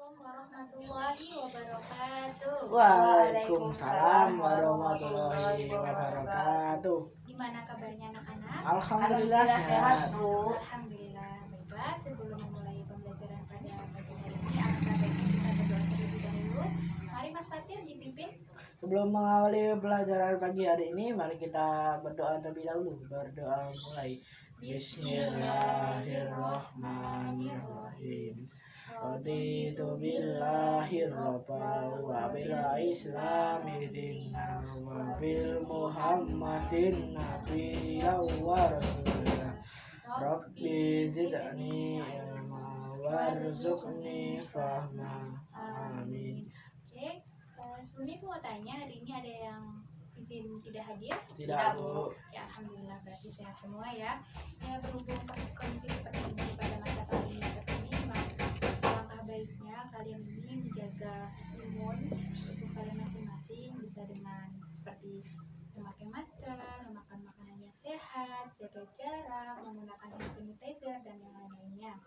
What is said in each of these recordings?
Assalamualaikum warahmatullahi wabarakatuh. Waalaikumsalam warahmatullahi wabarakatuh. Gimana kabarnya anak-anak? Alhamdulillah sehat, Bu. Alhamdulillah baik. Sebelum memulai pembelajaran pada pagi hari ini, alangkah baiknya kita berdoa terlebih dahulu. Mari Mas Fatir dipimpin. Sebelum mengawali pelajaran pagi hari ini, mari kita berdoa terlebih dahulu. Berdoa mulai. Bismillahirrahmanirrahim. Raditu billahi rabba wa bil islami dinna wa bil muhammadin nabiyya wa rasulah. Rabbi zidni ilma warzuqni fahma. Amin. Oke, sebelumnya aku mau tanya, hari ini ada yang izin tidak hadir? Tidak, Bu. Ya, alhamdulillah berarti sehat semua ya. Ya, berhubung kondisi seperti ini pada masa pandemi seperti ini, maka alangkah baiknya kalian ini menjaga imun tubuh kalian masing-masing, bisa dengan seperti memakai masker, memakan makanan yang sehat, jaga jarak, menggunakan hand sanitizer dan yang lain-lainnya.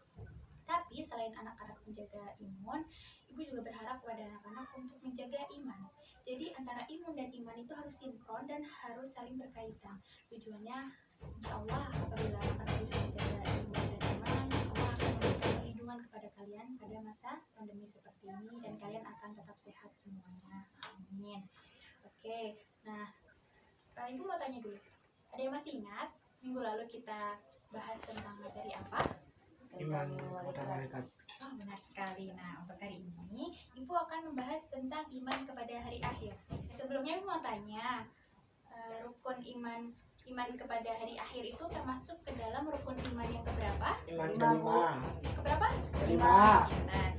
Tapi selain anak-anak menjaga imun, ibu juga berharap kepada anak-anak untuk menjaga iman. Jadi antara imun dan iman itu harus sinkron dan harus saling berkaitan. Tujuannya, insya Allah apabila anak-anak bisa menjaga imun dan iman, Allah akan memberikan perlindungan kepada kalian pada masa pandemi seperti ini dan kalian akan tetap sehat semuanya. Amin. Oke, nah ibu mau tanya dulu. Ada yang masih ingat minggu lalu kita bahas tentang materi apa? Iman kepada malaikat. Oh, benar sekali. Nah, untuk hari ini Ibu akan membahas tentang iman kepada hari akhir. Sebelumnya Ibu mau tanya, rukun iman kepada hari akhir itu termasuk ke dalam rukun iman yang keberapa? Iman kelima. Keberapa? Kelima. Nah,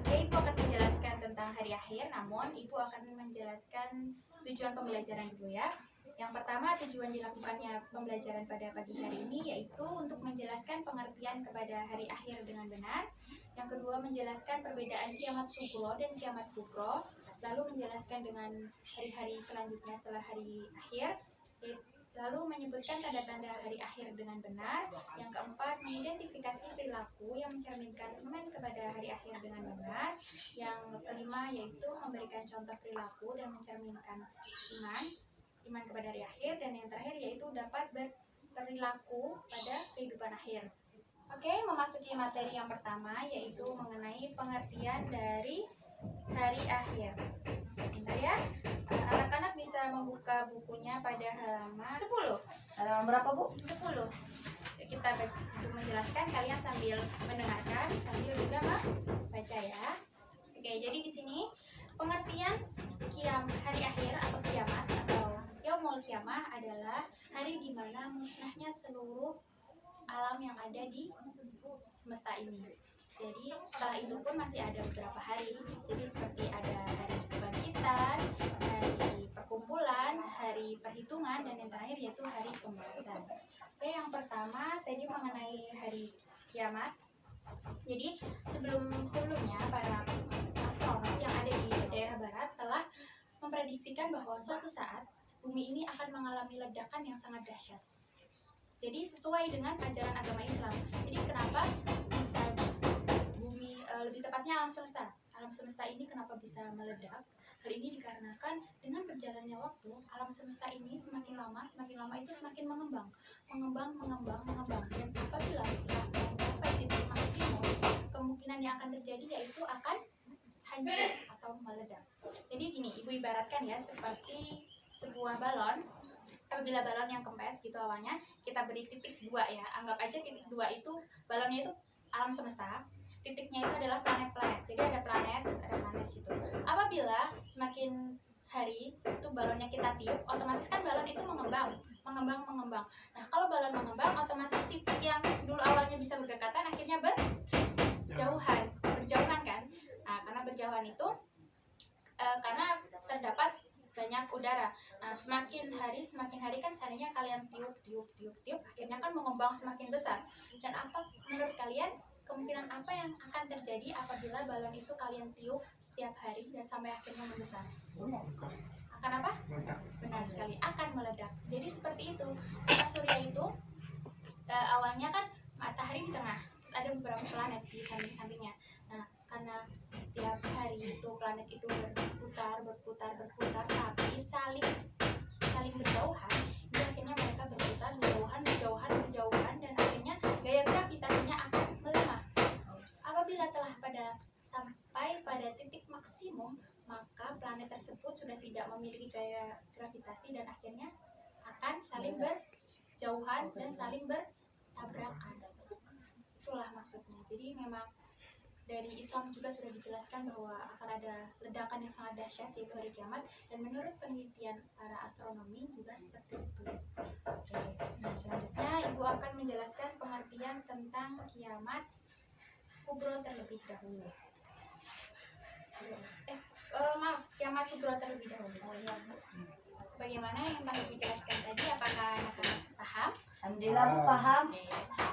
oke, Ibu akan menjelaskan tentang hari akhir, namun Ibu akan menjelaskan tujuan pembelajaran dulu ya. Yang pertama, tujuan dilakukannya pembelajaran pada pagi hari ini yaitu untuk menjelaskan pengertian kepada hari akhir dengan benar. Yang kedua, menjelaskan perbedaan kiamat sugro dan kiamat kubro. Lalu menjelaskan dengan hari-hari selanjutnya setelah hari akhir. Lalu menyebutkan tanda-tanda hari akhir dengan benar. Yang keempat, mengidentifikasi perilaku yang mencerminkan iman kepada hari akhir dengan benar. Yang kelima, yaitu memberikan contoh perilaku dan mencerminkan iman kepada hari akhir. Dan yang terakhir yaitu dapat berperilaku pada kehidupan akhir. Oke, memasuki materi yang pertama yaitu mengenai pengertian dari hari akhir. Bentar ya, anak-anak bisa membuka bukunya pada halaman 10. Halaman berapa, Bu? 10. Kita untuk menjelaskan, kalian sambil mendengarkan sambil juga membaca ya. Oke, jadi di sini pengertian hari akhir atau kiamat atau yaumul kiamah adalah hari di mana musnahnya seluruh alam yang ada di semesta ini. Jadi setelah itu pun masih ada beberapa hari. Jadi seperti ada hari kebangkitan, hari perkumpulan, hari perhitungan, dan yang terakhir yaitu hari pembalasan. Oke, yang pertama tadi mengenai hari kiamat. Jadi sebelumnya para astronot yang ada di daerah barat telah memprediksikan bahwa suatu saat bumi ini akan mengalami ledakan yang sangat dahsyat. Jadi sesuai dengan ajaran agama Islam. Jadi kenapa bisa bumi, lebih tepatnya alam semesta ini kenapa bisa meledak? Hal ini dikarenakan dengan berjalannya waktu, alam semesta ini semakin lama itu semakin mengembang. Dan apabila telah mencapai titik maksimum, kemungkinan yang akan terjadi yaitu akan hancur atau meledak. Jadi gini, Ibu ibaratkan ya seperti sebuah balon. Apabila balon yang kempes gitu awalnya, kita beri titik 2 ya. Anggap aja titik 2 itu balonnya itu alam semesta. Titiknya itu adalah planet-planet. Jadi ada planet gitu. Apabila semakin hari itu balonnya kita tiup, otomatis kan balon itu mengembang. Nah, kalau balon mengembang, otomatis titik yang dulu awalnya bisa berdekatan akhirnya berjauhan kan. Nah, karena berjauhan itu karena terdapat banyak udara. Nah, semakin hari kan seandainya kalian tiup, akhirnya kan mengembang semakin besar. Dan apa menurut kalian kemungkinan apa yang akan terjadi apabila balon itu kalian tiup setiap hari dan sampai akhirnya membesar? Akan apa? Benar sekali, akan meledak. Jadi seperti itu. Tata surya itu awalnya kan matahari di tengah, terus ada beberapa planet di samping-sampingnya. Nah, karena setiap planet itu berputar, tapi saling berjauhan, jadi akhirnya mereka berputar berjauhan, dan akhirnya gaya gravitasinya akan melemah. Apabila telah sampai pada titik maksimum, maka planet tersebut sudah tidak memiliki gaya gravitasi dan akhirnya akan saling berjauhan dan saling bertabrakan. Itulah maksudnya. Jadi memang dari Islam juga sudah dijelaskan bahwa akan ada ledakan yang sangat dahsyat, yaitu hari kiamat, dan menurut penelitian para astronomi juga seperti itu. Oke. Nah, selanjutnya Ibu akan menjelaskan pengertian tentang kiamat kubro terlebih dahulu. Kiamat kubro terlebih dahulu. Bagaimana yang telah Ibu jelaskan tadi? Apakah anak-anak paham? Alhamdulillah Bu paham.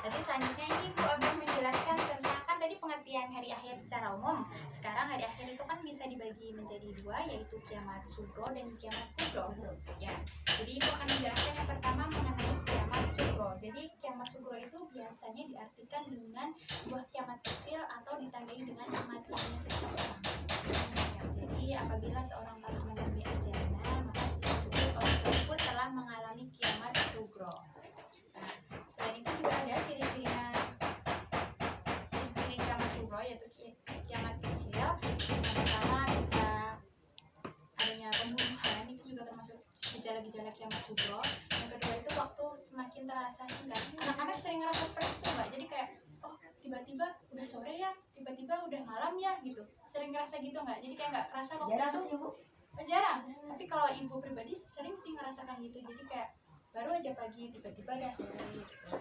Jadi selanjutnya ini Ibu akan menjelaskan tentang, kan tadi pengertian hari akhir secara umum. Sekarang hari akhir itu kan bisa dibagi menjadi dua, yaitu kiamat sugro dan kiamat kubro. Ya. Jadi Ibu akan menjelaskan yang pertama mengenai kiamat sugro. Jadi kiamat sugro itu biasanya diartikan dengan sebuah kiamat kecil atau ditandai dengan kematiannya seseorang. Jadi apabila seorang telah menemui ajalnya, maka bisa disebut orang tersebut telah mengalami kiamat sugro. Selain itu juga ada ciri-ciri kiamat sugro, yaitu kiamat kecil. Yang pertama bisa adanya pembunuhan, itu juga termasuk gejala-gejala kiamat sugro. Yang kedua itu waktu semakin terasa singkat. Anak-anak sering ngerasa seperti itu nggak? Jadi kayak, oh tiba-tiba udah sore ya, tiba-tiba udah malam ya gitu. Sering ngerasa gitu nggak? Jadi kayak nggak kerasa waktu Jarang itu. sih Bu. Jarang. Tapi kalau Ibu pribadi sering sih ngerasakan gitu. Jadi kayak baru aja pagi tiba-tiba udah sore gitu.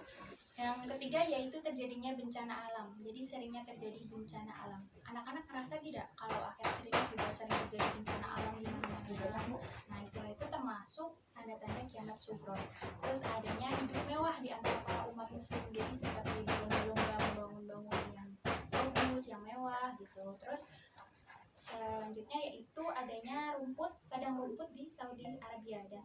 Yang ketiga yaitu terjadinya bencana alam. Jadi seringnya terjadi bencana alam. Anak-anak merasa tidak kalau akhir-akhir ini juga sering terjadi bencana alam di mana-mana. Nah itu termasuk tanda-tanda kiamat sugro. Terus adanya hidup mewah di antara para umat muslim. Jadi seperti berlomba-lomba membangun bangunan yang bagus, yang mewah gitu. Terus selanjutnya yaitu adanya padang rumput di Saudi Arabia. Dan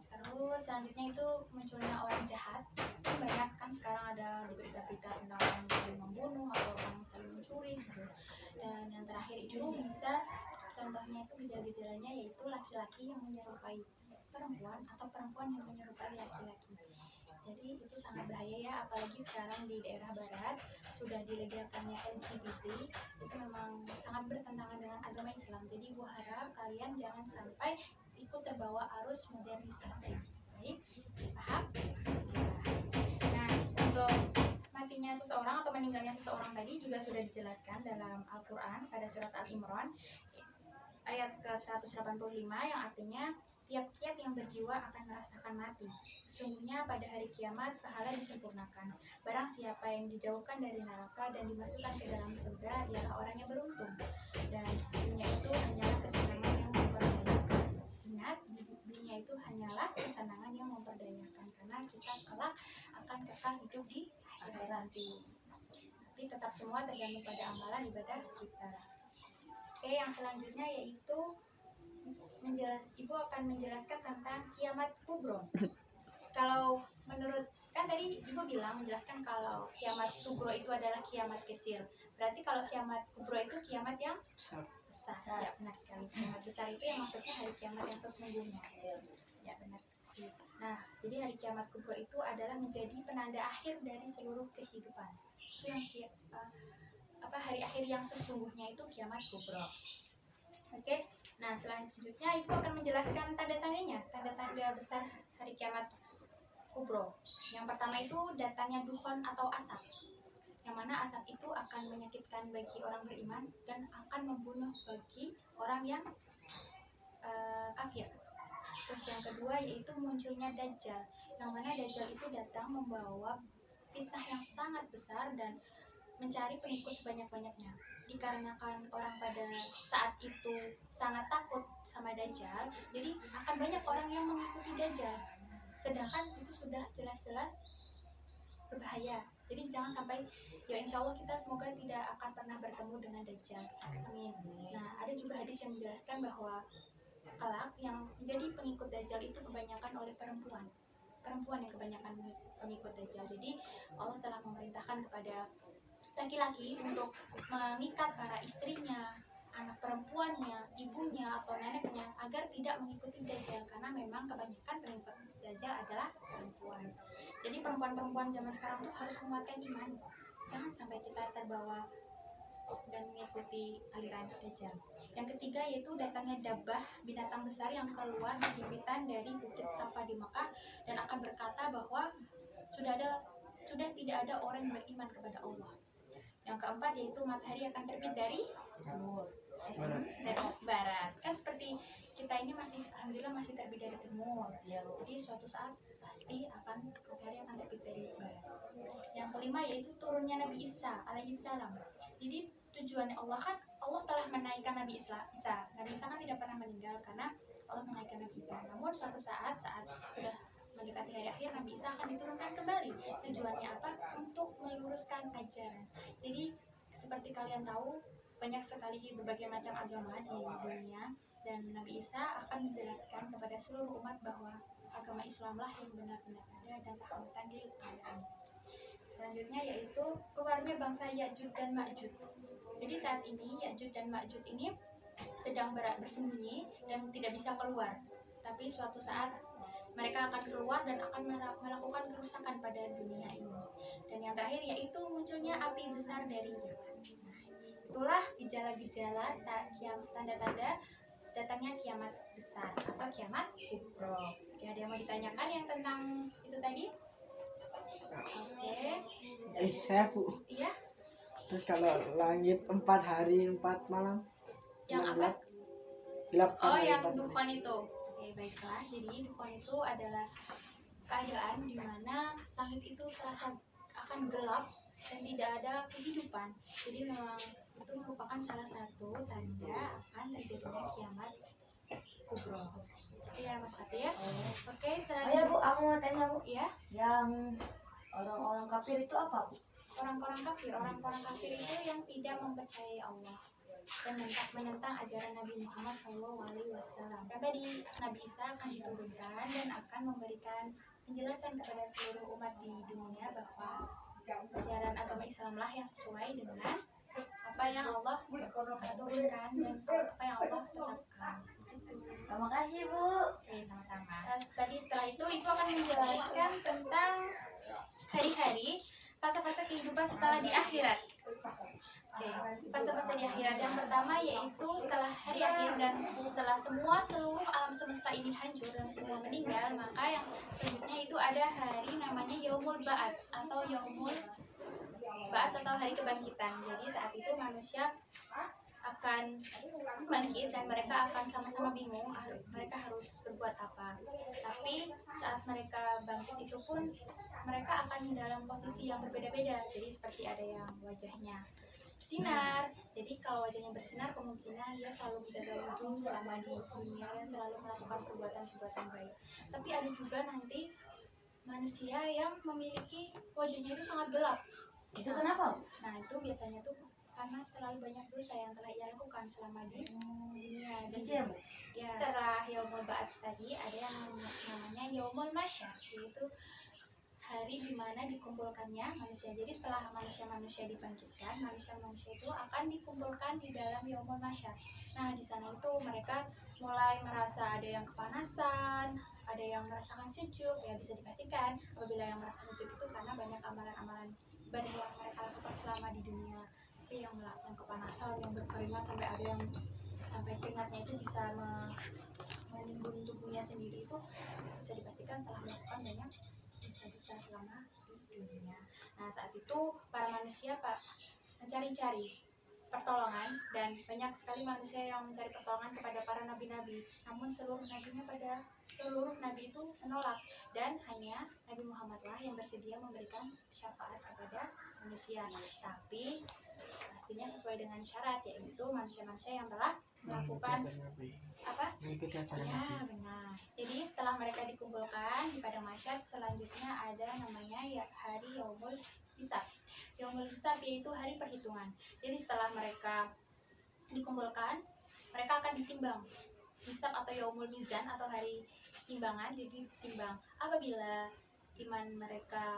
selanjutnya itu munculnya orang jahat. Banyak kan sekarang ada berita-berita tentang orang yang saling membunuh atau orang yang saling mencuri gitu. Dan yang terakhir itu bisa contohnya itu gejala-gejalanya yaitu laki-laki yang menyerupai perempuan atau perempuan yang menyerupai laki-laki. Jadi itu sangat bahaya ya, apalagi sekarang di daerah barat sudah dilegalkannya LGBT. Itu memang sangat bertentangan dengan agama Islam. Jadi Ibu harap kalian jangan sampai ikut terbawa arus modernisasi. Baik, paham? Nah, untuk matinya seseorang atau meninggalnya seseorang tadi juga sudah dijelaskan dalam Al-Quran pada surat Al-Imran ayat ke-185 yang artinya tiap-tiap yang berjiwa akan merasakan mati. Sesungguhnya pada hari kiamat pahala disempurnakan. Barang siapa yang dijauhkan dari neraka dan dimasukkan ke dalam surga ialah orang yang beruntung. Dan dunia itu hanyalah kesenangan yang memperdayakan. Ingat, dunia itu hanyalah kesenangan yang memperdayakan, karena kita kelak akan kekal hidup di akhirat nanti. Tapi tetap semua tergantung pada amalan ibadah kita. Oke, yang selanjutnya yaitu Ibu akan menjelaskan tentang kiamat kubro. Kalau menurut, kan tadi Ibu bilang menjelaskan kalau kiamat sugro itu adalah kiamat kecil. Berarti kalau kiamat kubro itu kiamat yang besar. Ya, benar sekali. Kiamat besar itu yang maksudnya hari kiamat yang sesungguhnya. Ya, benar sekali. Nah, jadi hari kiamat kubro itu adalah menjadi penanda akhir dari seluruh kehidupan. Itu yang hari akhir yang sesungguhnya itu kiamat kubro. Oke. Nah, selanjutnya Ibu akan menjelaskan tanda-tandanya, tanda-tanda besar hari kiamat kubro. Yang pertama itu datangnya dukhon atau asap, yang mana asap itu akan menyakitkan bagi orang beriman dan akan membunuh bagi orang yang kafir. Terus yang kedua yaitu munculnya Dajjal, yang mana Dajjal itu datang membawa fitnah yang sangat besar dan mencari pengikut sebanyak-banyaknya. Dikarenakan orang pada saat itu sangat takut sama Dajjal, jadi akan banyak orang yang mengikuti Dajjal. Sedangkan itu sudah jelas-jelas berbahaya. Jadi jangan sampai, ya insya Allah kita semoga tidak akan pernah bertemu dengan Dajjal. Amin. Nah, ada juga hadis yang menjelaskan bahwa kelak yang menjadi pengikut Dajjal itu kebanyakan oleh perempuan yang kebanyakan pengikut Dajjal. Jadi Allah telah memerintahkan kepada laki-laki untuk mengikat para istrinya anak perempuannya, ibunya atau neneknya agar tidak mengikuti Dajjal, karena memang kebanyakan pengikut Dajjal adalah perempuan. Jadi perempuan-perempuan zaman sekarang tuh harus menguatkan iman, jangan sampai kita terbawa dan mengikuti aliran Dajjal. Yang ketiga yaitu datangnya Dabbah, binatang besar yang keluar berjimpitan dari Bukit Safa di Mekah dan akan berkata bahwa sudah tidak ada orang yang beriman kepada Allah. Yang keempat yaitu matahari akan terbit dari barat. Kan seperti kita ini alhamdulillah masih terbit dari timur. Jadi suatu saat pasti matahari akan terbit dari barat. Yang kelima yaitu turunnya Nabi Isa alaihissalam. Jadi tujuannya Allah telah menaikkan Nabi Isa. Nabi Isa kan tidak pernah meninggal karena Allah menaikkan Nabi Isa. Namun suatu saat sudah mendekati hari akhir, Nabi Isa akan diturunkan kembali. Tujuannya apa? Untuk meluruskan ajaran. Jadi seperti kalian tahu, banyak sekali berbagai macam agama di dunia, dan Nabi Isa akan menjelaskan kepada seluruh umat bahwa agama Islamlah yang benar-benar ada dan rahmatan lil alamin. Selanjutnya yaitu keluarnya bangsa Ya'juj dan Ma'juj. Jadi saat ini Ya'juj dan Ma'juj ini sedang bersembunyi dan tidak bisa keluar. Tapi suatu saat mereka akan keluar dan akan melakukan kerusakan pada dunia ini. Dan yang terakhir yaitu munculnya api besar dari Yaman. Itulah gejala-gejala tanda-tanda datangnya kiamat besar atau kiamat kubro. Oke, ada yang mau ditanyakan yang tentang itu tadi? Oke. Saya Bu. Iya. Terus kalau langit 4 hari 4 malam Yang apa? Gelap. Oh, yang dukun itu. Oke, baiklah. Jadi dukun itu adalah keadaan di mana langit itu terasa akan gelap dan tidak ada kehidupan. Jadi memang itu merupakan salah satu tanda akan terjadinya kiamat kubro. Iya, Mas Fatih ya. Oke, selanjutnya. Ya Bu, aku mau tanya Bu. Iya. Yang orang-orang kafir itu apa Bu? Orang-orang kafir itu yang tidak mempercayai Allah dan menentang ajaran Nabi Muhammad SAW. Tadi Nabi Isa akan diturunkan dan akan memberikan penjelasan kepada seluruh umat di dunia bahwa ajaran agama Islamlah yang sesuai dengan apa yang Allah turunkan dan apa yang Allah tetapkan. Terima kasih Bu. Oke, sama-sama. Tadi setelah itu Ibu akan menjelaskan tentang hari-hari fase-fase kehidupan setelah di akhirat. Oke, fase-fase di akhirat yang pertama yaitu setelah hari akhir dan setelah seluruh alam semesta ini hancur dan semua meninggal, maka yang selanjutnya itu ada hari namanya Yaumul Ba'ats atau hari kebangkitan. Jadi saat itu manusia akan bangkit dan mereka akan sama-sama bingung mereka harus berbuat apa. Tapi saat mereka bangkit itu pun mereka akan dalam posisi yang berbeda-beda. Jadi seperti ada yang wajahnya bersinar. Jadi kalau wajahnya bersinar kemungkinan dia selalu menjaga wudhu selama di dunia dan selalu melakukan perbuatan-perbuatan baik. Tapi ada juga nanti manusia yang memiliki wajahnya itu sangat gelap. Itu kenapa Bu? Nah itu biasanya tuh karena terlalu banyak dosa yang telah ia lakukan selama di dunia. Dan Itu ya Bu? ya, setelah Yaumul Ba'ats tadi ada yang namanya Yaumul Masyar, yaitu hari dimana dikumpulkannya manusia. Jadi setelah manusia-manusia dibangkitkan, manusia-manusia itu akan dikumpulkan di dalam Yaumul Masyar. Nah di sana itu mereka mulai merasa ada yang kepanasan, ada yang merasakan sejuk. Ya bisa dipastikan apabila yang merasa sejuk itu karena banyak amalan-amalan ibadah yang mereka lakukan selama di dunia. Tapi yang kepanasan, yang berkeringat sampai ada yang sampai keringatnya itu bisa menimbun tubuhnya sendiri, itu bisa dipastikan telah melakukan banyak dosa-dosa selama di dunia. Nah saat itu para manusia mencari-cari pertolongan dan banyak sekali manusia yang mencari pertolongan kepada para nabi-nabi. Namun seluruh nabi itu menolak dan hanya Nabi Muhammadlah yang bersedia memberikan syafaat kepada manusia. Tapi pastinya sesuai dengan syarat, yaitu manusia-manusia yang telah melakukan apa? Mengikuti ajaran Ya Nabi. benar. Jadi setelah mereka dikumpulkan di padang mahsyar, selanjutnya ada namanya ya hari Yaumul Hisab. Yaumul Hisab yaitu hari perhitungan. Jadi setelah mereka dikumpulkan, mereka akan ditimbang. Hisab atau Yaumul Mizan atau hari timbangan. Jadi timbang apabila iman mereka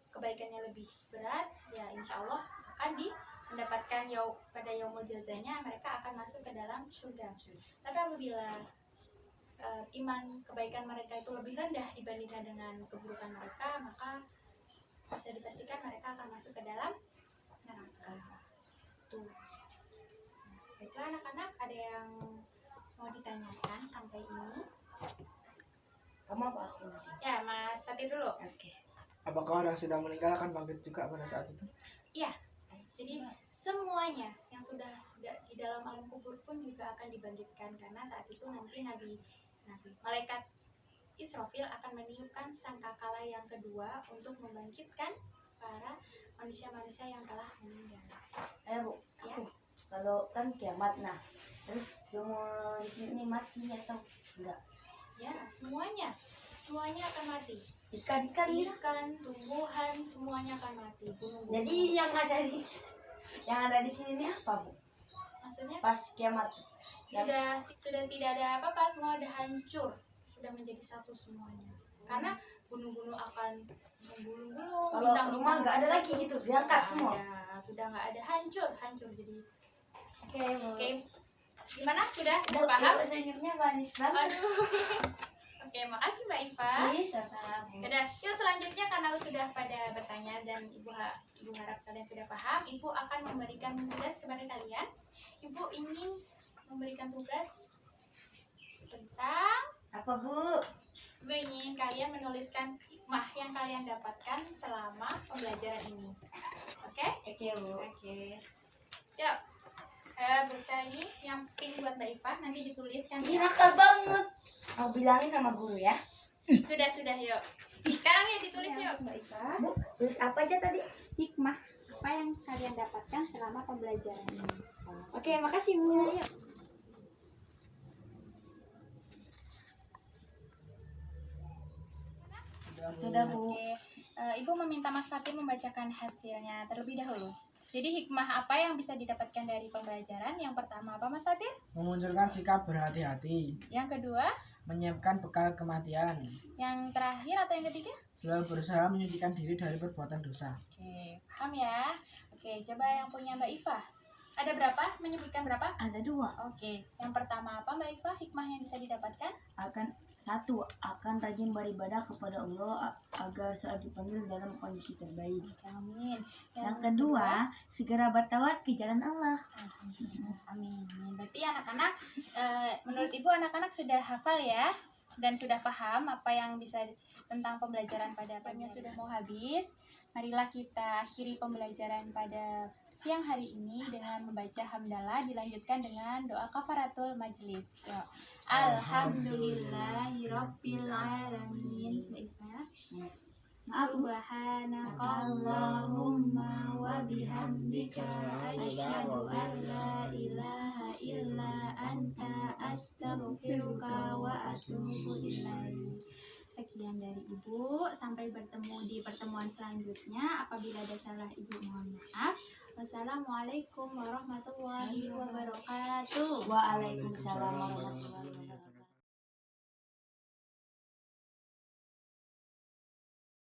kebaikannya lebih berat, ya insya Allah akan mendapatkan pada yaumul jazanya, mereka akan masuk ke dalam surga. Tapi apabila iman kebaikan mereka itu lebih rendah dibandingkan dengan keburukan mereka, maka bisa dipastikan mereka akan masuk ke dalam neraka. Tuh. Baiklah anak-anak, ada yang mau ditanyakan sampai ini? Kamu apa aku? Ya, Mas Fatih dulu. Oke. Apakah orang sudah meninggal akan bangkit juga pada saat itu? Iya. Jadi semuanya yang sudah di dalam alam kubur pun juga akan dibangkitkan, karena saat itu nanti malaikat Israfil akan meniupkan sangkakala yang kedua untuk membangkitkan para manusia-manusia yang telah meninggal. Bu, Ya. aku kalau kan kiamat, nah terus semua di sini mati atau enggak? Ya, semuanya akan mati. Ikan Ikan, tumbuhan, semuanya akan mati. Gunung-gunung. Jadi yang ada di sini ini apa, Bu? Maksudnya Pas kiamat. sudah tidak ada apa-apa, semua ada hancur, sudah menjadi satu semuanya. Karena gunung-gunung akan menggulung-gulung, Kalau rumah nggak ada lagi gitu, diangkat semua. Sudah nggak ada, hancur jadi. Oke, Bu. Oke, gimana, sudah Bu, paham? Ibu senyumnya manis banget. Aduh. Oke, makasih Mbak Iva. Sama-sama, Bu. Udah, yuk selanjutnya, karena sudah pada bertanya dan Ibu harap kalian sudah paham, Ibu akan memberikan tugas kepada kalian. Ibu ingin memberikan tugas tentang, Apa, Bu? Ibu ingin kalian menuliskan hikmah yang kalian dapatkan selama pembelajaran ini. Oke? Oke, Bu. Oke. Yuk. Bisa ini yang pink buat Mbak Iva, nanti dituliskan. Ini nakal banget. Aku bilangin sama guru ya. Sudah, yuk. Sekarang ya ditulis yuk Mbak Iva. Bu, tulis apa aja tadi? Hikmah apa yang kalian dapatkan selama pembelajaran ini. Oke, makasih, Bu. Yuk. Sudah, Bu. Oke. Ibu meminta Mas Fatih membacakan hasilnya terlebih dahulu. Jadi hikmah apa yang bisa didapatkan dari pembelajaran? Yang pertama apa Mas Fatih? Memunculkan sikap berhati-hati, Yang kedua? menyiapkan bekal kematian, Yang terakhir atau yang ketiga? selalu berusaha menyucikan diri dari perbuatan dosa. Oke, paham ya? Oke, coba yang punya Mbak Iva. Ada berapa? Menyebutkan berapa? Ada 2. Oke, yang pertama apa Mbak Iva? Hikmah yang bisa didapatkan? Akan rajin beribadah kepada Allah agar saat dipanggil dalam kondisi terbaik. Amin. Yang kedua, segera bertawat ke jalan Allah. Amin. Berarti anak-anak, menurut Ibu anak-anak sudah hafal ya? Dan sudah paham apa yang bisa tentang pembelajaran pada time-nya sudah mau habis. Marilah kita akhiri pembelajaran pada siang hari ini dengan membaca hamdalah, dilanjutkan dengan doa kafaratul majlis. Yuk. Alhamdulillahirabbil alamin. Subhanakallahumma wa bihamdika asyhadu an la ilaha illa anta astaghfiruka wa atubu ilaik. Sekian dari Ibu, sampai bertemu di pertemuan selanjutnya. Apabila ada salah Ibu mohon maaf. Wassalamualaikum warahmatullahi wabarakatuh. Waalaikumsalam warahmatullahi wabarakatuh.